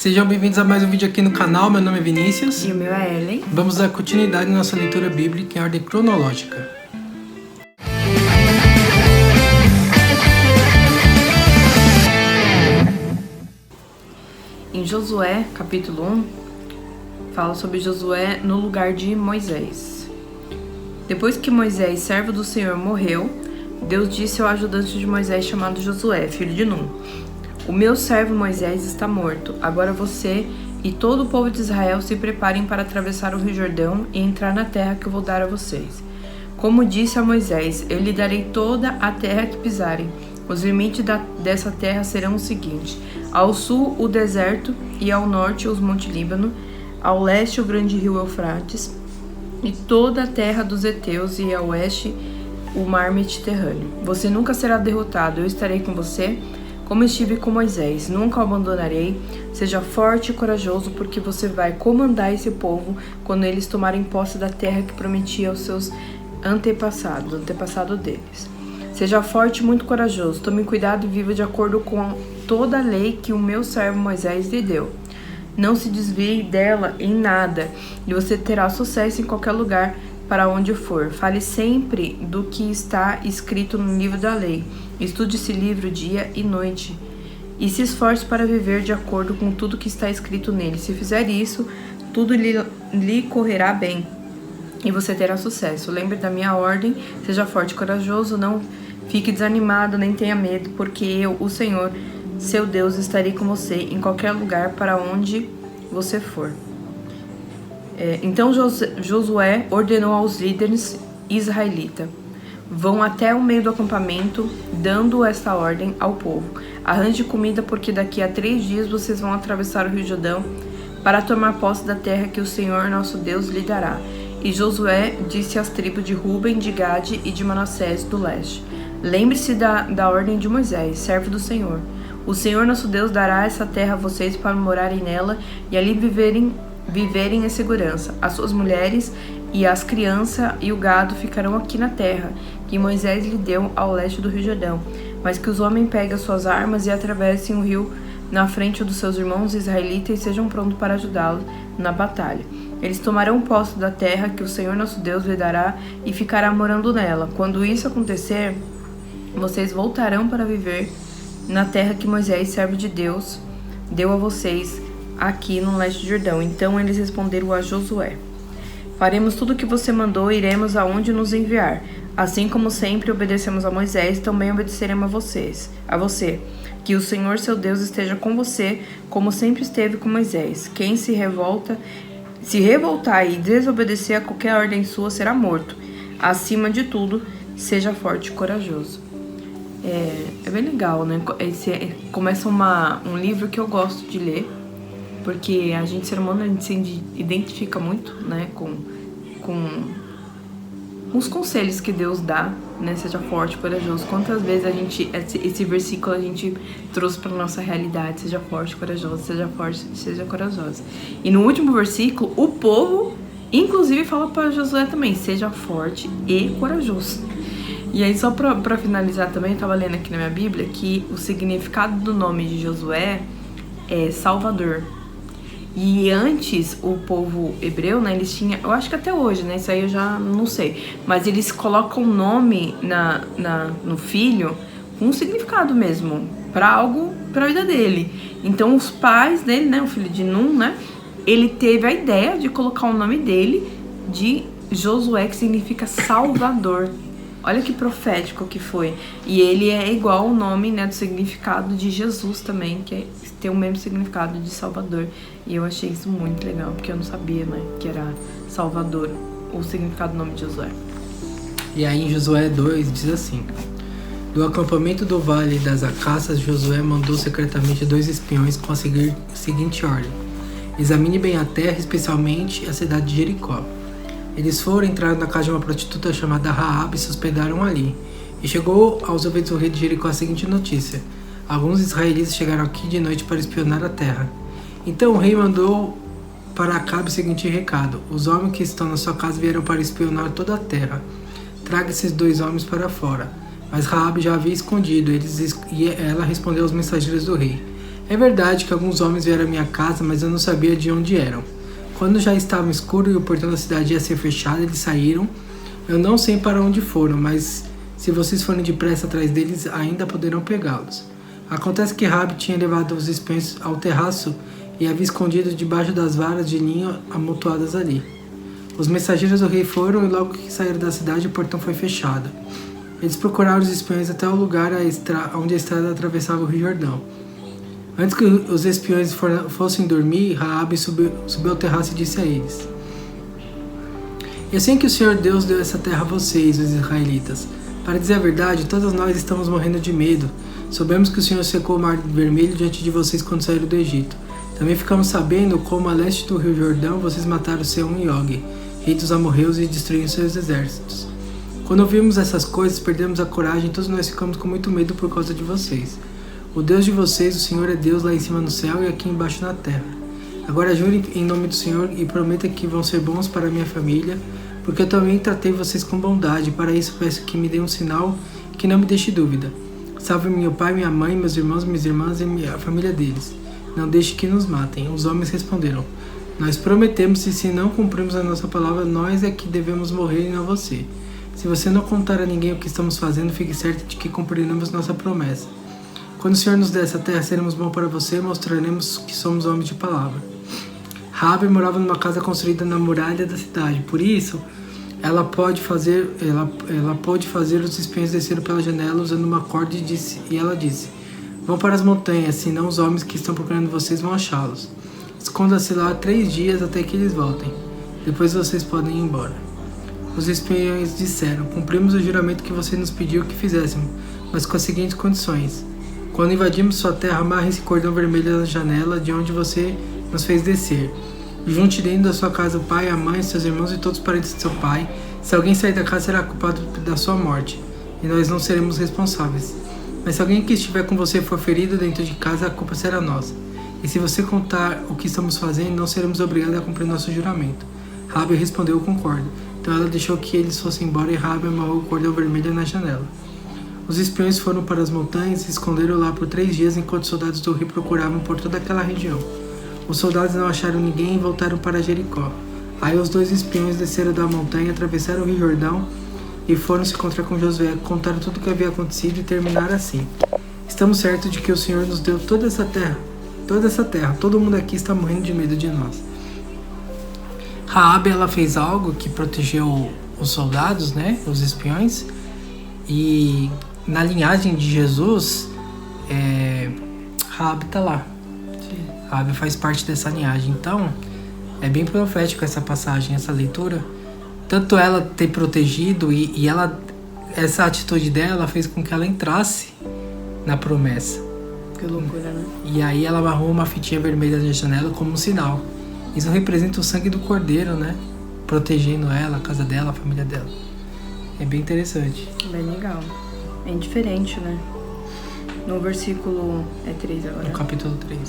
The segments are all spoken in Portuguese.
Sejam bem-vindos a mais um vídeo aqui no canal. Meu nome é Vinícius. E o meu é Ellen. Vamos dar continuidade na nossa leitura bíblica em ordem cronológica. Em Josué, capítulo 1, fala sobre Josué no lugar de Moisés. Depois que Moisés, servo do Senhor, morreu, Deus disse ao ajudante de Moisés chamado Josué, filho de Num: "O meu servo Moisés está morto. Agora você e todo o povo de Israel se preparem para atravessar o Rio Jordão e entrar na terra que eu vou dar a vocês. Como disse a Moisés, eu lhe darei toda a terra que pisarem. Os limites dessa terra serão os seguintes: ao sul o deserto e ao norte os montes Líbano, ao leste o grande rio Eufrates e toda a terra dos heteus e ao oeste o mar Mediterrâneo. Você nunca será derrotado, eu estarei com você, como estive com Moisés, nunca o abandonarei. Seja forte e corajoso, porque você vai comandar esse povo quando eles tomarem posse da terra que prometi aos seus antepassado deles. Seja forte e muito corajoso, tome cuidado e viva de acordo com toda a lei que o meu servo Moisés lhe deu. Não se desvie dela em nada, e você terá sucesso em qualquer lugar para onde for. Fale sempre do que está escrito no livro da lei. Estude esse livro dia e noite, e se esforce para viver de acordo com tudo que está escrito nele. Se fizer isso, tudo lhe correrá bem, e você terá sucesso. Lembre da minha ordem, seja forte e corajoso, não fique desanimado, nem tenha medo, porque eu, o Senhor, seu Deus, estarei com você em qualquer lugar para onde você for." Então Josué ordenou aos líderes israelitas: "Vão até o meio do acampamento, dando esta ordem ao povo: arranje comida, porque daqui a 3 dias vocês vão atravessar o Rio Jordão para tomar posse da terra que o Senhor, nosso Deus, lhe dará." E Josué disse às tribos de Ruben, de Gade e de Manassés do leste: "Lembre-se da ordem de Moisés, servo do Senhor. O Senhor, nosso Deus, dará essa terra a vocês para morarem nela e ali viverem em segurança. As suas mulheres e as crianças e o gado ficarão aqui na terra que Moisés lhe deu ao leste do Rio Jordão, mas que os homens peguem as suas armas e atravessem o rio na frente dos seus irmãos israelitas e sejam prontos para ajudá-los na batalha. Eles tomarão posse da terra que o Senhor nosso Deus lhe dará e ficará morando nela. Quando isso acontecer, vocês voltarão para viver na terra que Moisés, servo de Deus, deu a vocês aqui no leste do Jordão." Então eles responderam a Josué: "Faremos tudo o que você mandou e iremos aonde nos enviar. Assim como sempre obedecemos a Moisés, também obedeceremos a você. Que o Senhor, seu Deus, esteja com você, como sempre esteve com Moisés. Quem se revoltar e desobedecer a qualquer ordem sua será morto. Acima de tudo, seja forte e corajoso." É bem legal, né? Começa um livro que eu gosto de ler, porque a gente, ser humano, a gente se identifica muito, né, com os conselhos que Deus dá, né? Seja forte e corajoso. Quantas vezes esse versículo a gente trouxe para nossa realidade: seja forte, corajoso, seja forte, seja corajosa. E no último versículo, o povo, inclusive, fala para Josué também: seja forte e corajoso. E aí, só para finalizar também, eu tava lendo aqui na minha Bíblia que o significado do nome de Josué é Salvador. E antes, o povo hebreu, né, eles tinham, eu acho que até hoje, né, isso aí eu já não sei, mas eles colocam o nome no filho com um significado mesmo, para algo, para a vida dele. Então, os pais dele, né, o filho de Num, né, ele teve a ideia de colocar o nome dele de Josué, que significa Salvador. Olha que profético que foi. E ele é igual o nome, né, do significado de Jesus também, que tem o mesmo significado de Salvador. E eu achei isso muito legal, porque eu não sabia, né, que era Salvador, o significado do nome de Josué. E aí em Josué 2 diz assim: "Do acampamento do Vale das Acácias, Josué mandou secretamente 2 espiões com a seguinte ordem: examine bem a terra, especialmente a cidade de Jericó. Eles foram entrar na casa de uma prostituta chamada Raabe e se hospedaram ali. E chegou aos ouvidos do rei de Jericó a seguinte notícia: alguns israelitas chegaram aqui de noite para espionar a terra. Então o rei mandou para Acabe o seguinte recado: os homens que estão na sua casa vieram para espionar toda a terra. Traga esses 2 homens para fora." Mas Raabe já havia escondido eles, e ela respondeu aos mensageiros do rei: É verdade que alguns homens vieram à minha casa, mas eu não sabia de onde eram. Quando já estava escuro e o portão da cidade ia ser fechado, eles saíram. Eu não sei para onde foram, mas se vocês forem depressa atrás deles, ainda poderão pegá-los. Acontece que Raabe tinha levado os espiões ao terraço e havia escondido debaixo das varas de linho amontoadas ali. Os mensageiros do rei foram e logo que saíram da cidade, o portão foi fechado. Eles procuraram os espiões até o lugar onde a estrada atravessava o Rio Jordão. Antes que os espiões fossem dormir, Raabe subiu ao terraço e disse a eles: Eu sei que o Senhor Deus deu essa terra a vocês, os israelitas. Para dizer a verdade, todos nós estamos morrendo de medo. Soubemos que o Senhor secou o Mar Vermelho diante de vocês quando saíram do Egito. Também ficamos sabendo como a leste do Rio Jordão vocês mataram Sehon e Og, rei dos amorreus, e destruíram seus exércitos. Quando ouvimos essas coisas, perdemos a coragem e todos nós ficamos com muito medo por causa de vocês. O Deus de vocês, o Senhor, é Deus lá em cima no céu e aqui embaixo na terra. Agora jure em nome do Senhor e prometa que vão ser bons para a minha família, porque eu também tratei vocês com bondade. Para isso peço que me dê um sinal que não me deixe dúvida. Salve meu pai, minha mãe, meus irmãos, minhas irmãs e a família deles. Não deixe que nos matem. Os homens responderam: Nós prometemos, e se não cumprirmos a nossa palavra, nós é que devemos morrer e não você. Se você não contar a ninguém o que estamos fazendo, fique certo de que cumpriremos nossa promessa. Quando o Senhor nos der essa terra, seremos bons para você e mostraremos que somos homens de palavra. Raabe morava numa casa construída na muralha da cidade. Por isso, ela pôde fazer os espiões descerem pela janela usando uma corda e ela disse: Vão para as montanhas, senão os homens que estão procurando vocês vão achá-los. Esconda-se lá 3 dias até que eles voltem. Depois vocês podem ir embora. Os espiões disseram: Cumprimos o juramento que você nos pediu que fizéssemos, mas com as seguintes condições. Quando invadimos sua terra, amarre esse cordão vermelho na janela de onde você nos fez descer. Junte dentro da sua casa o pai, a mãe, seus irmãos e todos os parentes de seu pai. Se alguém sair da casa, será culpado da sua morte, e nós não seremos responsáveis. Mas se alguém que estiver com você for ferido dentro de casa, a culpa será nossa. E se você contar o que estamos fazendo, não seremos obrigados a cumprir nosso juramento. Raabe respondeu: Concordo. Então ela deixou que eles fossem embora e Raabe amarrou o cordão vermelho na janela. Os espiões foram para as montanhas e se esconderam lá por 3 dias enquanto os soldados do rei procuravam por toda aquela região. Os soldados não acharam ninguém e voltaram para Jericó. Aí os 2 espiões desceram da montanha, atravessaram o Rio Jordão e foram se encontrar com Josué, contaram tudo o que havia acontecido e terminaram assim: Estamos certos de que o Senhor nos deu toda essa terra. Todo mundo aqui está morrendo de medo de nós. Raabe, ela fez algo que protegeu os soldados, né, os espiões, e na linhagem de Jesus, Raabe está lá. Raabe faz parte dessa linhagem. Então, é bem profético essa passagem, essa leitura. Tanto ela ter protegido e essa atitude dela fez com que ela entrasse na promessa. Que loucura, né? E aí ela amarrou uma fitinha vermelha na janela como um sinal. Isso representa o sangue do Cordeiro, né? Protegendo ela, a casa dela, a família dela. É bem interessante. Bem legal. Bem diferente, né? No versículo 3 agora. No capítulo 3.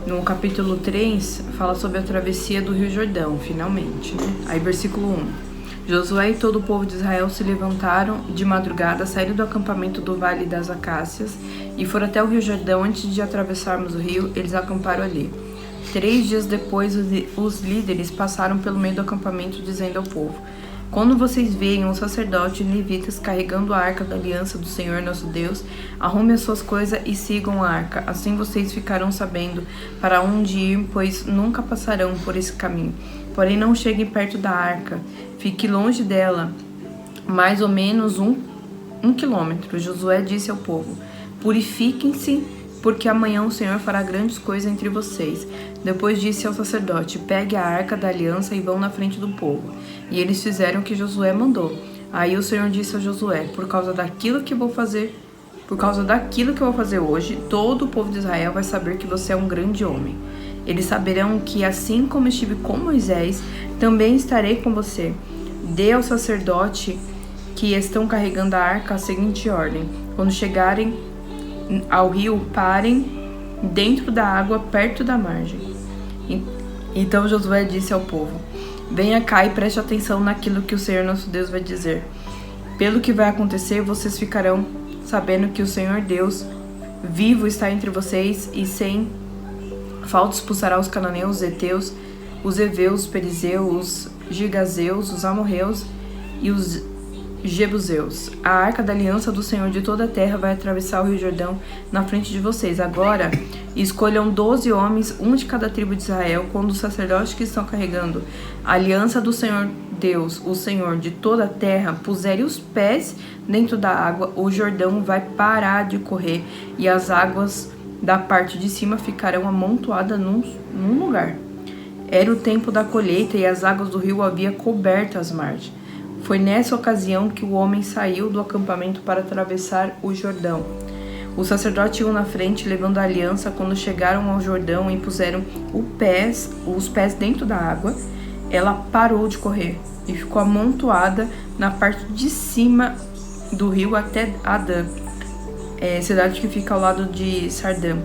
No capítulo 3, fala sobre a travessia do Rio Jordão, finalmente, né? Aí, versículo 1. Josué e todo o povo de Israel se levantaram de madrugada, saíram do acampamento do Vale das Acácias e foram até o Rio Jordão. Antes de atravessarmos o rio, eles acamparam ali. 3 dias depois, os líderes passaram pelo meio do acampamento, dizendo ao povo: Quando vocês veem um sacerdote e levitas carregando a arca da aliança do Senhor nosso Deus, arrumem as suas coisas e sigam a arca. Assim vocês ficarão sabendo para onde ir, pois nunca passarão por esse caminho. Porém, não cheguem perto da arca. Fique longe dela, mais ou menos um quilômetro. Josué disse ao povo: Purifiquem-se, porque amanhã o Senhor fará grandes coisas entre vocês. Depois disse ao sacerdote: Pegue a arca da aliança e vão na frente do povo. E eles fizeram o que Josué mandou. Aí o Senhor disse a Josué: Por causa daquilo que eu vou fazer hoje, todo o povo de Israel vai saber que você é um grande homem. Eles saberão que, assim como estive com Moisés, também estarei com você. Dê ao sacerdote que estão carregando a arca a seguinte ordem: quando chegarem ao rio, parem dentro da água, perto da margem. Então Josué disse ao povo: Venha cá e preste atenção naquilo que o Senhor nosso Deus vai dizer. Pelo que vai acontecer, vocês ficarão sabendo que o Senhor Deus vivo está entre vocês, e sem falta expulsará os cananeus, os heteus, os heveus, os perizeus, os gigazeus, os amorreus e os jebuseus. A arca da aliança do Senhor de toda a terra vai atravessar o rio Jordão na frente de vocês. Agora escolham 12 homens, um de cada tribo de Israel, quando os sacerdotes que estão carregando a aliança do Senhor Deus, o Senhor de toda a terra, puserem os pés dentro da água, o Jordão vai parar de correr e as águas da parte de cima ficarão amontoadas num lugar. Era o tempo da colheita e as águas do rio haviam coberto as margens. Foi nessa ocasião que o homem saiu do acampamento para atravessar o Jordão. Os sacerdotes iam na frente, levando a aliança. Quando chegaram ao Jordão e puseram os pés dentro da água, ela parou de correr e ficou amontoada na parte de cima do rio até Adã, cidade que fica ao lado de Sardã.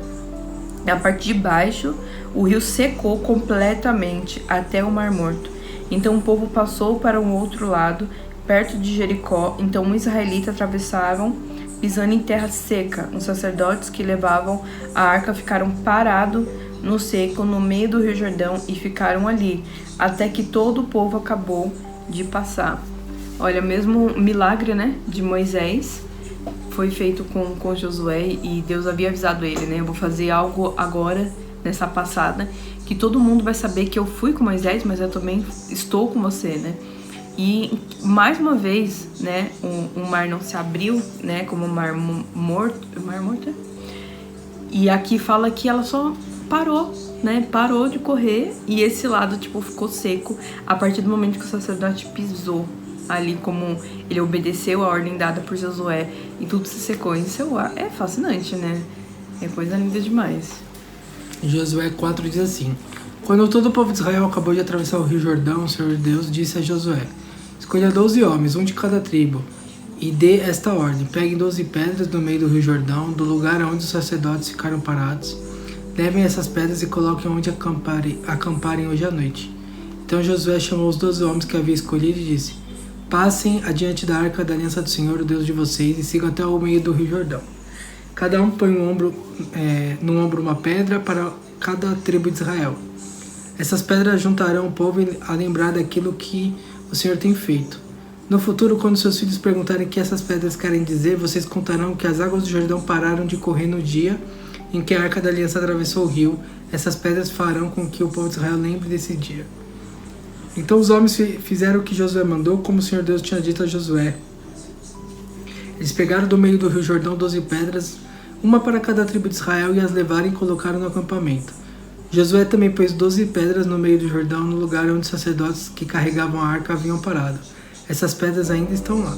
Na parte de baixo, o rio secou completamente até o Mar Morto. Então o povo passou para um outro lado, perto de Jericó. Então os israelitas atravessavam, pisando em terra seca. Os sacerdotes que levavam a arca ficaram parados no seco, no meio do rio Jordão, e ficaram ali, até que todo o povo acabou de passar. Olha, mesmo milagre, né, de Moisés, foi feito com Josué, e Deus havia avisado ele, né, eu vou fazer algo agora, nessa passada, que todo mundo vai saber que eu fui com Moisés, mas eu também estou com você, né? E mais uma vez, né, o mar não se abriu, né, como o Mar Morto, e aqui fala que ela só parou, né, parou de correr, e esse lado, tipo, ficou seco a partir do momento que o sacerdote pisou ali, como ele obedeceu a ordem dada por Josué, e tudo se secou. Isso é fascinante, né? É coisa linda demais. Josué 4 diz assim: Quando todo o povo de Israel acabou de atravessar o rio Jordão, o Senhor Deus disse a Josué: Escolha 12 homens, um de cada tribo, e dê esta ordem: peguem 12 pedras no meio do rio Jordão, do lugar onde os sacerdotes ficaram parados. Levem essas pedras e coloquem onde acamparem hoje à noite. Então Josué chamou os 12 homens que havia escolhido e disse: Passem adiante da arca da aliança do Senhor, o Deus de vocês, e sigam até o meio do rio Jordão. Cada um põe no ombro uma pedra para cada tribo de Israel. Essas pedras juntarão o povo a lembrar daquilo que o Senhor tem feito. No futuro, quando seus filhos perguntarem o que essas pedras querem dizer, vocês contarão que as águas do Jordão pararam de correr no dia em que a arca da aliança atravessou o rio. Essas pedras farão com que o povo de Israel lembre desse dia. Então os homens fizeram o que Josué mandou, como o Senhor Deus tinha dito a Josué. Eles pegaram do meio do rio Jordão 12 pedras, uma para cada tribo de Israel, e as levaram e colocaram no acampamento. Josué também pôs 12 pedras no meio do Jordão, no lugar onde os sacerdotes que carregavam a arca haviam parado. Essas pedras ainda estão lá.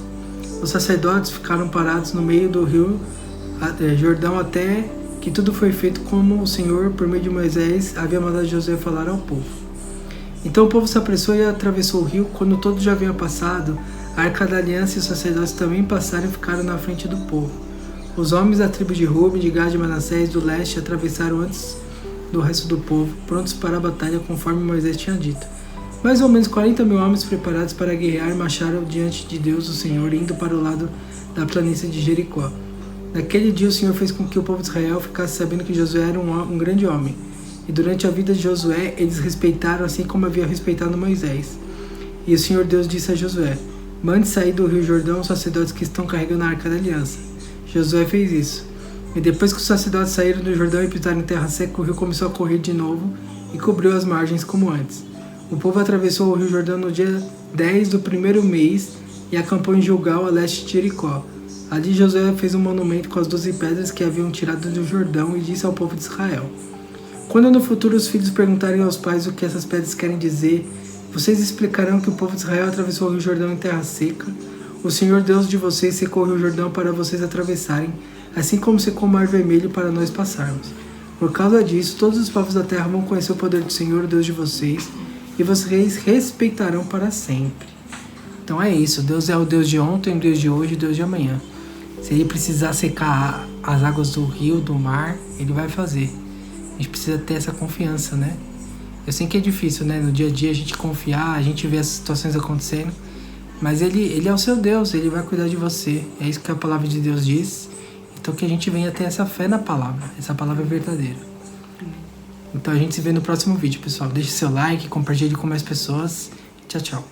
Os sacerdotes ficaram parados no meio do rio Jordão até que tudo foi feito como o Senhor, por meio de Moisés, havia mandado Josué falar ao povo. Então o povo se apressou e atravessou o rio. Quando todos já haviam passado, a arca da aliança e os sacerdotes também passaram e ficaram na frente do povo. Os homens da tribo de Ruben, de Gad e Manassés do leste atravessaram antes do resto do povo, prontos para a batalha conforme Moisés tinha dito. Mais ou menos 40.000 homens preparados para guerrear marcharam diante de Deus o Senhor, indo para o lado da planície de Jericó. Naquele dia o Senhor fez com que o povo de Israel ficasse sabendo que Josué era um grande homem. E durante a vida de Josué, eles respeitaram assim como havia respeitado Moisés. E o Senhor Deus disse a Josué: Mande sair do rio Jordão os sacerdotes que estão carregando a arca da aliança. Josué fez isso. E depois que os sacerdotes saíram do Jordão e pisaram em terra seca, o rio começou a correr de novo e cobriu as margens como antes. O povo atravessou o rio Jordão no dia 10 do primeiro mês e acampou em Gilgal, a leste de Jericó. Ali Josué fez um monumento com as 12 pedras que haviam tirado do Jordão e disse ao povo de Israel: Quando no futuro os filhos perguntarem aos pais o que essas pedras querem dizer, vocês explicarão que o povo de Israel atravessou o rio Jordão em terra seca. O Senhor Deus de vocês secou o rio Jordão para vocês atravessarem, assim como secou o Mar Vermelho para nós passarmos. Por causa disso, todos os povos da terra vão conhecer o poder do Senhor, o Deus de vocês, e vocês respeitarão para sempre. Então é isso, Deus é o Deus de ontem, o Deus de hoje e o Deus de amanhã. Se Ele precisar secar as águas do rio, do mar, Ele vai fazer. A gente precisa ter essa confiança, né? Eu sei que é difícil, né? No dia a dia a gente confiar, a gente vê as situações acontecendo, mas Ele é o seu Deus, Ele vai cuidar de você. É isso que a palavra de Deus diz. Então que a gente venha ter essa fé na palavra. Essa palavra é verdadeira. Então a gente se vê no próximo vídeo, pessoal. Deixe seu like, compartilhe com mais pessoas. Tchau, tchau.